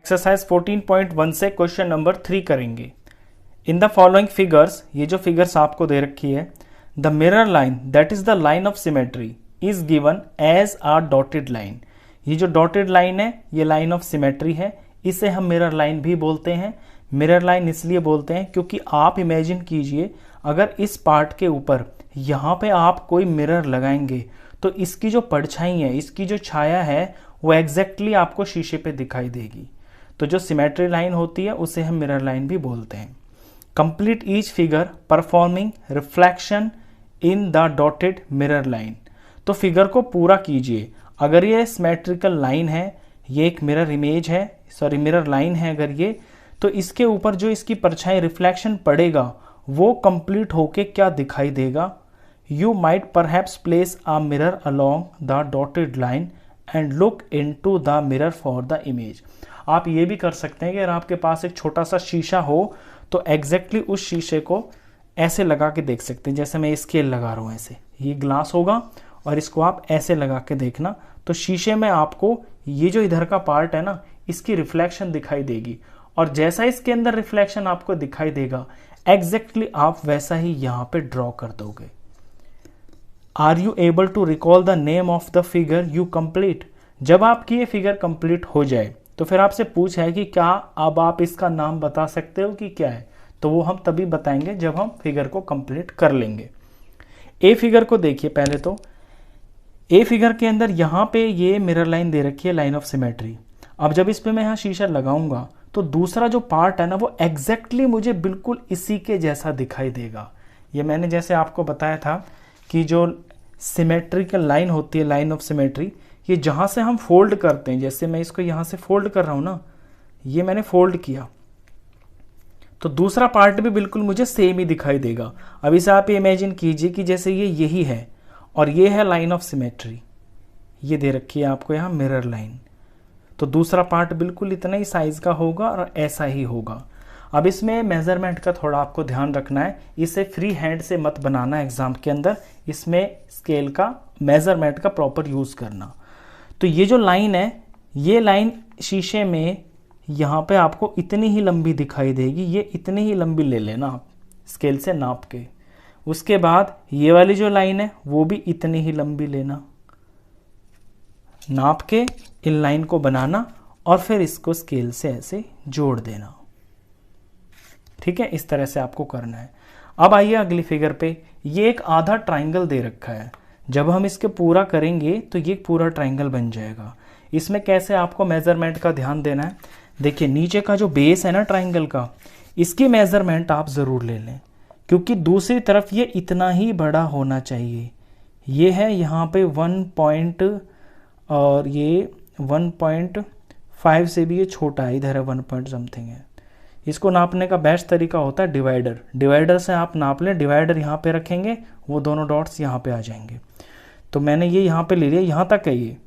Exercise 14.1 से question number 3 करेंगे। In the following figures, ये जो फिगर्स आपको दे रखी है, the mirror line that is the line of symmetry is given as a dotted line. ये जो डॉटेड लाइन है ये लाइन ऑफ सिमेट्री है, इसे हम मिरर लाइन भी बोलते हैं। मिरर लाइन इसलिए बोलते हैं क्योंकि आप इमेजिन कीजिए अगर इस पार्ट के ऊपर यहाँ पे आप कोई मिरर लगाएंगे तो इसकी जो परछाई है, इसकी जो छाया है वो एग्जैक्टली आपको शीशे पे दिखाई देगी। तो जो सिमेट्री लाइन होती है उसे हम मिरर लाइन भी बोलते हैं। Complete each figure performing reflection in the dotted mirror line. तो फिगर को पूरा कीजिए। अगर ये सिमेट्रिकल लाइन है, ये एक मिरर इमेज है, सॉरी मिरर लाइन है अगर ये, तो इसके ऊपर जो इसकी परछाई रिफ्लेक्शन पड़ेगा वो कंप्लीट होके क्या दिखाई देगा। You might perhaps place a mirror along the dotted line and look into the mirror for the image. आप ये भी कर सकते हैं कि अगर आपके पास एक छोटा सा शीशा हो तो एग्जैक्टली उस शीशे को ऐसे लगा के देख सकते हैं, जैसे मैं स्केल लगा रहा हूँ ऐसे, ये ग्लास होगा और इसको आप ऐसे लगा के देखना तो शीशे में आपको ये जो इधर का पार्ट है ना, इसकी रिफ्लेक्शन दिखाई देगी और जैसा इसके अंदर रिफ्लेक्शन आपको दिखाई देगा एग्जैक्टली आप वैसा ही यहाँ पे ड्रॉ कर दोगे। Are you able to recall the name of the figure you complete. जब आपकी ये फिगर कंप्लीट हो जाए तो फिर आपसे पूछा है कि क्या अब आप इसका नाम बता सकते हो कि क्या है, तो वो हम तभी बताएंगे जब हम फिगर को कंप्लीट कर लेंगे। ए फिगर को देखिए पहले तो। ए फिगर के अंदर यहाँ पे ये मिरर लाइन दे रखी है, लाइन ऑफ सिमेट्री। अब जब इस पे मैं यहाँ शीशा लगाऊंगा तो दूसरा जो पार्ट है ना वो एग्जैक्टली मुझे बिल्कुल इसी के जैसा दिखाई देगा। ये मैंने जैसे आपको बताया था कि जो सिमेट्रिकल लाइन होती है, लाइन ऑफ सिमेट्री, ये जहाँ से हम फोल्ड करते हैं, जैसे मैं इसको यहाँ से फोल्ड कर रहा हूँ ना, ये मैंने फोल्ड किया तो दूसरा पार्ट भी बिल्कुल मुझे सेम ही दिखाई देगा। अब इसे आप इमेजिन कीजिए कि जैसे ये यही है और ये है लाइन ऑफ सिमेट्री, ये दे रखी है आपको यहाँ मिरर लाइन, तो दूसरा पार्ट बिल्कुल इतना ही साइज का होगा और ऐसा ही होगा। अब इसमें मेजरमेंट का थोड़ा आपको ध्यान रखना है, इसे फ्री हैंड से मत बनाना एग्जाम के अंदर, इसमें स्केल का मेजरमेंट का प्रॉपर यूज करना। तो ये जो लाइन है, ये लाइन शीशे में यहाँ पे आपको इतनी ही लंबी दिखाई देगी, ये इतनी ही लंबी ले लेना आप स्केल से नाप के। उसके बाद ये वाली जो लाइन है वो भी इतनी ही लंबी लेना, नाप के इन लाइन को बनाना और फिर इसको स्केल से ऐसे जोड़ देना। ठीक है, इस तरह से आपको करना है। अब आइए अगली फिगर पे। ये एक आधा ट्राइंगल दे रखा है, जब हम इसके पूरा करेंगे तो ये पूरा ट्राइंगल बन जाएगा। इसमें कैसे आपको मेजरमेंट का ध्यान देना है, देखिए नीचे का जो बेस है ना ट्राइंगल का, इसकी मेजरमेंट आप जरूर ले लें क्योंकि दूसरी तरफ ये इतना ही बड़ा होना चाहिए। ये है यहाँ पे 1 पॉइंट और ये 1.5 से भी ये छोटा है, इधर है 1 पॉइंट समथिंग है। इसको नापने का बेस्ट तरीका होता है डिवाइडर। डिवाइडर से आप नाप लें, डिवाइडर यहाँ पे रखेंगे, वो दोनों डॉट्स यहाँ पे आ जाएंगे। तो मैंने ये यहाँ पे ले लिया, यहाँ तक है ये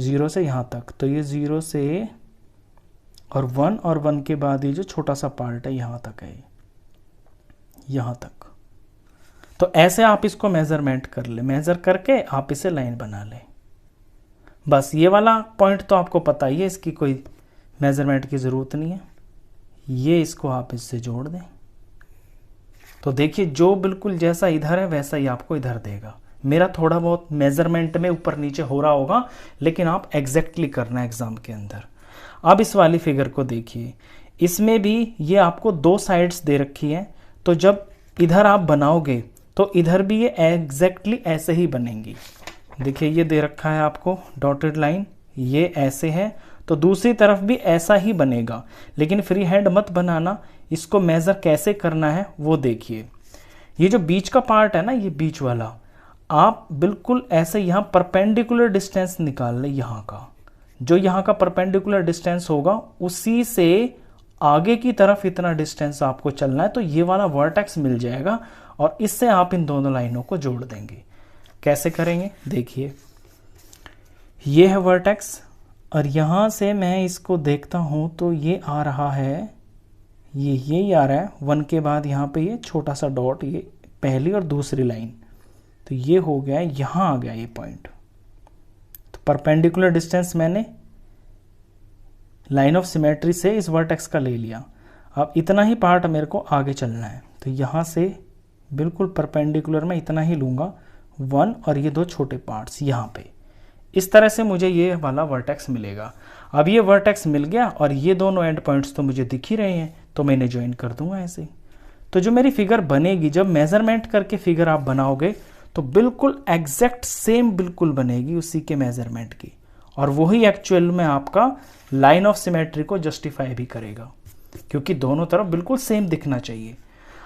0 से यहाँ तक, तो ये 0 से और 1 के बाद ये जो छोटा सा पार्ट है यहाँ तक है, यहाँ तक। तो ऐसे आप इसको मेजरमेंट कर ले, मेजर करके आप इसे लाइन बना लें। बस ये वाला पॉइंट तो आपको पता ही है, इसकी कोई मेजरमेंट की ज़रूरत नहीं है। ये इसको आप इससे जोड़ दें तो देखिए जो बिल्कुल जैसा इधर है वैसा ही आपको इधर देगा। मेरा थोड़ा बहुत मेजरमेंट में ऊपर नीचे हो रहा होगा, लेकिन आप एग्जैक्टली करना है एग्जाम के अंदर। अब इस वाली फिगर को देखिए, इसमें भी ये आपको 2 साइड्स दे रखी हैं, तो जब इधर आप बनाओगे तो इधर भी ये एग्जैक्टली ऐसे ही बनेंगी। देखिए ये दे रखा है आपको डॉटेड लाइन, ये ऐसे है, तो दूसरी तरफ भी ऐसा ही बनेगा, लेकिन फ्री हैंड मत बनाना। इसको मेजर कैसे करना है वो देखिए। ये जो बीच का पार्ट है ना, ये बीच वाला, आप बिल्कुल ऐसे यहाँ परपेंडिकुलर डिस्टेंस निकाल ले। यहाँ का जो यहाँ का परपेंडिकुलर डिस्टेंस होगा उसी से आगे की तरफ इतना डिस्टेंस आपको चलना है, तो ये वाला वर्टेक्स मिल जाएगा और इससे आप इन दोनों लाइनों को जोड़ देंगे। कैसे करेंगे देखिए, ये है वर्टेक्स और यहाँ से मैं इसको देखता हूँ तो ये आ रहा है, यही आ रहा है 1 के बाद यहाँ पे ये छोटा सा डॉट, ये पहली और दूसरी लाइन, तो ये हो गया, यहाँ आ गया ये पॉइंट। तो परपेंडिकुलर डिस्टेंस मैंने लाइन ऑफ सिमेट्री से इस वर्टेक्स का ले लिया। अब इतना ही पार्ट मेरे को आगे चलना है, तो यहाँ से बिल्कुल परपेंडिकुलर में इतना ही लूँगा 1 और ये 2 छोटे पार्ट्स यहाँ पे। इस तरह से मुझे ये वाला वर्टेक्स मिलेगा। अब ये वर्टेक्स मिल गया और ये दोनों एंड पॉइंट्स तो मुझे दिख ही रहे हैं, तो मैं इन्हें ज्वाइन कर दूंगा ऐसे। तो जो मेरी फिगर बनेगी, जब मेजरमेंट करके फिगर आप बनाओगे तो बिल्कुल एग्जैक्ट सेम बिल्कुल बनेगी उसी के मेजरमेंट की, और वही एक्चुअल में आपका लाइन ऑफ सिमेट्री को जस्टिफाई भी करेगा, क्योंकि दोनों तरफ बिल्कुल सेम दिखना चाहिए।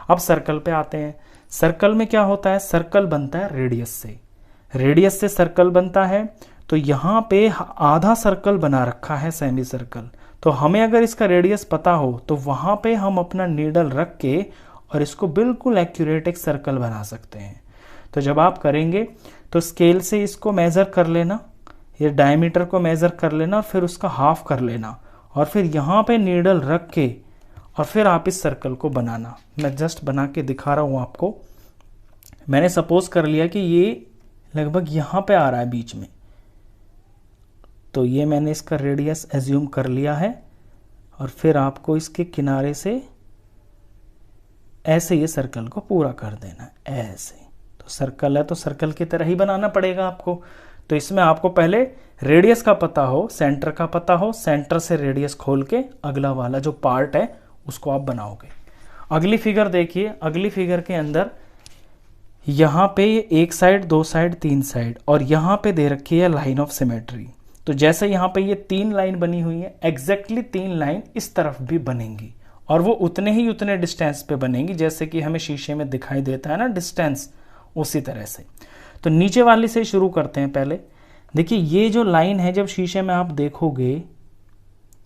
अब सर्कल पे आते हैं। सर्कल में क्या होता है, सर्कल बनता है रेडियस से, रेडियस से सर्कल बनता है। तो यहाँ पे आधा सर्कल बना रखा है सेमी सर्कल, तो हमें अगर इसका रेडियस पता हो तो वहाँ पे हम अपना नीडल रख के और इसको बिल्कुल एक्यूरेट एक सर्कल बना सकते हैं। तो जब आप करेंगे तो स्केल से इसको मेज़र कर लेना, ये डायमीटर को मेज़र कर लेना और फिर उसका हाफ कर लेना, और फिर यहाँ पे नीडल रख के और फिर आप इस सर्कल को बनाना। मैं जस्ट बना के दिखा रहा हूँ आपको। मैंने सपोज कर लिया कि ये लगभग यहाँ पे आ रहा है बीच में, तो ये मैंने इसका रेडियस एज्यूम कर लिया है, और फिर आपको इसके किनारे से ऐसे ये सर्कल को पूरा कर देना है ऐसे। तो सर्कल है तो सर्कल की तरह ही बनाना पड़ेगा आपको। तो इसमें आपको पहले रेडियस का पता हो, सेंटर का पता हो, सेंटर से रेडियस खोल के अगला वाला जो पार्ट है उसको आप बनाओगे। अगली फिगर देखिए। अगली फिगर के अंदर यहाँ पे एक साइड, 2 साइड, 3 साइड, और यहाँ पे दे रखी है लाइन ऑफ सिमेट्री। तो जैसे यहाँ पे ये 3 लाइन बनी हुई है, एग्जैक्टली 3 लाइन इस तरफ भी बनेंगी, और वो उतने डिस्टेंस पे बनेंगी जैसे कि हमें शीशे में दिखाई देता है ना डिस्टेंस, उसी तरह से। तो नीचे वाली से शुरू करते हैं पहले। देखिए ये जो लाइन है, जब शीशे में आप देखोगे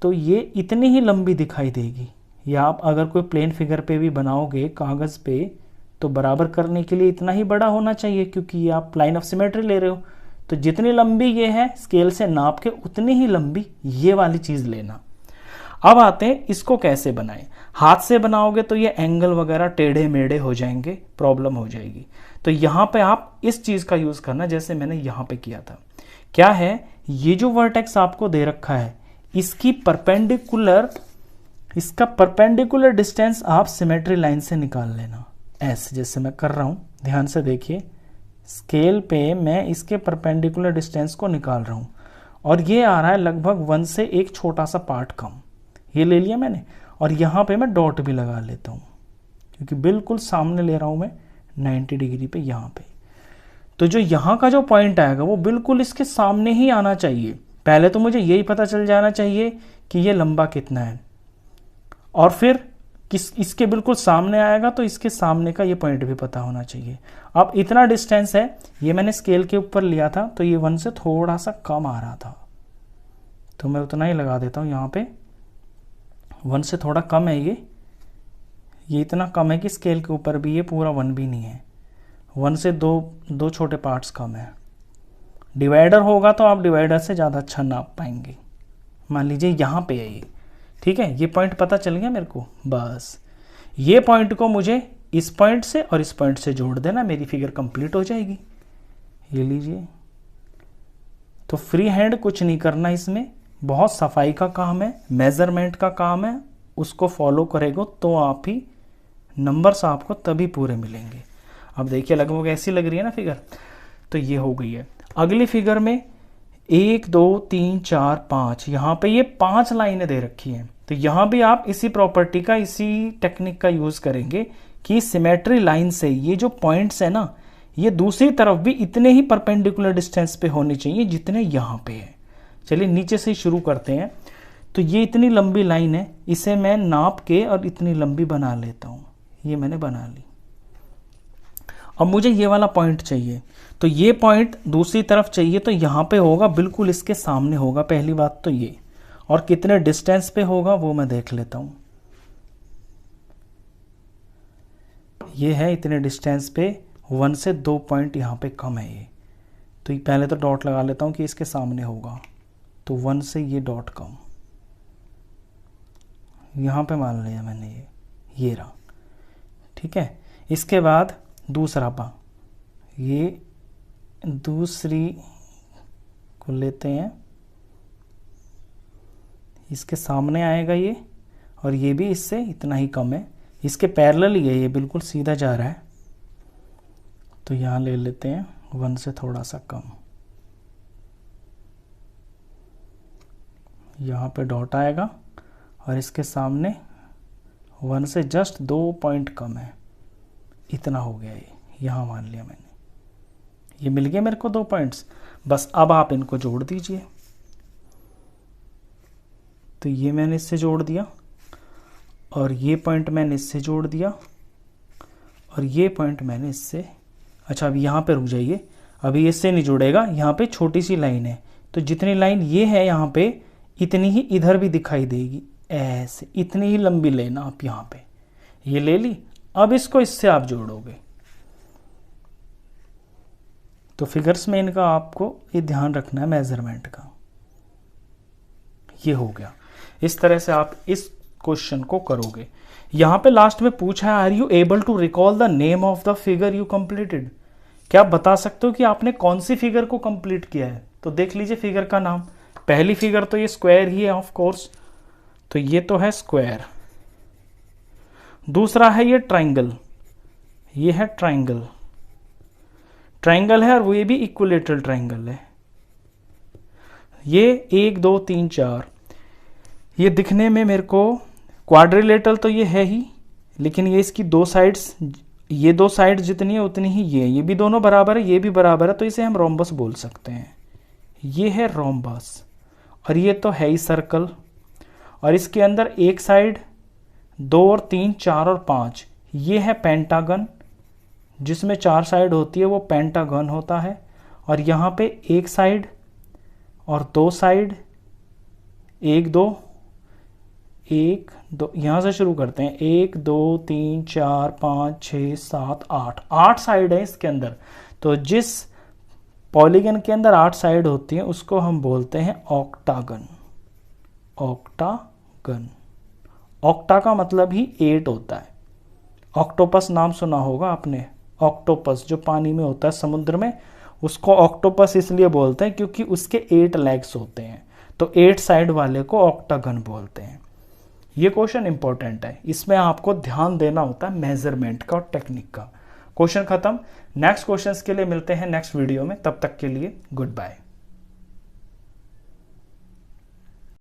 तो ये इतनी ही लंबी दिखाई देगी, या आप अगर कोई प्लेन फिगर पे भी बनाओगे कागज़ पे तो बराबर करने के लिए इतना ही बड़ा होना चाहिए, क्योंकि ये आप लाइन ऑफ सिमेट्री ले रहे हो। तो जितनी लंबी ये है स्केल से नाप के उतनी ही लंबी ये वाली चीज़ लेना। अब आते हैं इसको कैसे बनाएं। हाथ से बनाओगे तो ये एंगल वगैरह टेढ़े मेढ़े हो जाएंगे, प्रॉब्लम हो जाएगी। तो यहाँ पे आप इस चीज़ का यूज़ करना जैसे मैंने यहाँ पे किया था। क्या है, ये जो वर्टेक्स आपको दे रखा है इसकी इसका परपेंडिकुलर डिस्टेंस आप सिमेट्री लाइन से निकाल लेना, ऐसे जैसे मैं कर रहा हूँ। ध्यान से देखिए, स्केल पे मैं इसके परपेंडिकुलर डिस्टेंस को निकाल रहा हूँ, और ये आ रहा है लगभग 1 से एक छोटा सा पार्ट कम, ये ले लिया मैंने। और यहाँ पे मैं डॉट भी लगा लेता हूँ, क्योंकि बिल्कुल सामने ले रहा हूँ मैं 90 डिग्री पे यहाँ पे। तो जो यहाँ का जो पॉइंट आएगा वो बिल्कुल इसके सामने ही आना चाहिए। पहले तो मुझे यही पता चल जाना चाहिए कि ये लंबा कितना है, और फिर इसके बिल्कुल सामने आएगा तो इसके सामने का ये पॉइंट भी पता होना चाहिए। अब इतना डिस्टेंस है, ये मैंने स्केल के ऊपर लिया था तो ये 1 से थोड़ा सा कम आ रहा था, तो मैं उतना ही लगा देता हूँ यहाँ पे। 1 से थोड़ा कम है ये इतना कम है कि स्केल के ऊपर भी ये पूरा 1 भी नहीं है। 1 से दो छोटे पार्ट्स कम है। डिवाइडर होगा तो आप डिवाइडर से ज़्यादा अच्छा नाप पाएंगे। मान लीजिए यहाँ पे है ये, ठीक है, ये पॉइंट पता चल गया मेरे को। बस ये पॉइंट को मुझे इस पॉइंट से और इस पॉइंट से जोड़ देना, मेरी फिगर कंप्लीट हो जाएगी। ये लीजिए। तो फ्री हैंड कुछ नहीं करना, इसमें बहुत सफाई का काम है, मेजरमेंट का काम है, उसको फॉलो करेगा तो आप ही नंबर्स आपको तभी पूरे मिलेंगे। अब देखिए लगभग ऐसी लग रही है ना फिगर, तो ये हो गई है। अगली फिगर में 1 2 3 4 5, यहाँ पे ये 5 लाइनें दे रखी हैं। तो यहाँ भी आप इसी प्रॉपर्टी का, इसी टेक्निक का यूज करेंगे कि सिमेट्री लाइन से ये जो पॉइंट्स है ना, ये दूसरी तरफ भी इतने ही परपेंडिकुलर डिस्टेंस पे होने चाहिए जितने यहाँ पे है। चलिए नीचे से शुरू करते हैं। तो ये इतनी लंबी लाइन है, इसे मैं नाप के और इतनी लंबी बना लेता हूँ। ये मैंने बना ली। अब मुझे ये वाला पॉइंट चाहिए, तो ये पॉइंट दूसरी तरफ चाहिए, तो यहाँ पे होगा, बिल्कुल इसके सामने होगा। पहली बात तो ये, और कितने डिस्टेंस पे होगा वो मैं देख लेता हूँ। ये है इतने डिस्टेंस पे, 1 से 2 पॉइंट यहाँ पे कम है ये। तो पहले तो डॉट लगा लेता हूँ कि इसके सामने होगा, तो 1 से ये डॉट कम, यहाँ पे मान लिया मैंने ये रहा, ठीक है। इसके बाद दूसरा पा, ये दूसरी को लेते हैं, इसके सामने आएगा ये, और ये भी इससे इतना ही कम है, इसके पैरेलल ही है, ये बिल्कुल सीधा जा रहा है। तो यहाँ ले लेते हैं 1 से थोड़ा सा कम, यहाँ पे डॉट आएगा और इसके सामने 1 से जस्ट 2 पॉइंट कम है, इतना हो गया ये, यहाँ मान लिया मैंने, ये मिल गया मेरे को 2 पॉइंट्स। बस अब आप इनको जोड़ दीजिए। तो ये मैंने इससे जोड़ दिया और ये पॉइंट मैंने इससे जोड़ दिया और ये पॉइंट मैंने इससे, अच्छा अभी यहाँ पे रुक जाइए, अभी इससे नहीं जुड़ेगा, यहाँ पे छोटी सी लाइन है, तो जितनी लाइन ये है यहाँ पे इतनी ही इधर भी दिखाई देगी, ऐसे इतनी ही लंबी लेना आप, यहाँ पे ये ले ली। अब इसको इससे आप जोड़ोगे, तो फिगर्स में इनका आपको ये ध्यान रखना है मेजरमेंट का। ये हो गया, इस तरह से आप इस क्वेश्चन को करोगे। यहां पे लास्ट में पूछा है, are you able to recall the name of the figure you completed, क्या आप बता सकते हो कि आपने कौन सी फिगर को कंप्लीट किया है? तो देख लीजिए फिगर का नाम, पहली फिगर तो ये स्क्वायर ही है ऑफ कोर्स, तो ये तो है स्क्वायर। दूसरा है ये ट्राइंगल, ये है ट्राइंगल, ट्राइंगल है और वो ये भी इक्विलेटरल ट्राइंगल है। ये 1 2 3 4, ये दिखने में मेरे को क्वाड्रिलेटरल तो ये है ही, लेकिन ये इसकी 2 साइड्स, ये 2 साइड्स जितनी है उतनी ही ये भी दोनों बराबर है, ये भी बराबर है, तो इसे हम रोम्बस बोल सकते हैं। ये है रोम्बस, और ये तो है ही सर्कल, और इसके अंदर एक साइड 2 और 3 4 और 5, ये है पेंटागन, जिसमें 4 साइड होती है वो पेंटागन होता है। और यहाँ पे एक साइड और 2 साइड, 1 2 1 2, यहाँ से शुरू करते हैं, 1 2 3 4 5 6 7 8 साइड है इसके अंदर। तो जिस पॉलीगन के अंदर 8 साइड होती है उसको हम बोलते हैं ऑक्टागन। ऑक्टागन, ऑक्टा का मतलब ही 8 होता है। ऑक्टोपस नाम सुना होगा आपने, ऑक्टोपस जो पानी में होता है समुद्र में, उसको ऑक्टोपस इसलिए बोलते हैं क्योंकि उसके 8 लेग्स होते हैं, तो 8 साइड वाले को ऑक्टागन बोलते हैं। ये क्वेश्चन इंपॉर्टेंट है, इसमें आपको ध्यान देना होता है मेजरमेंट का और टेक्निक का। क्वेश्चन खत्म। नेक्स्ट क्वेश्चंस के लिए मिलते हैं नेक्स्ट वीडियो में, तब तक के लिए गुड बाय।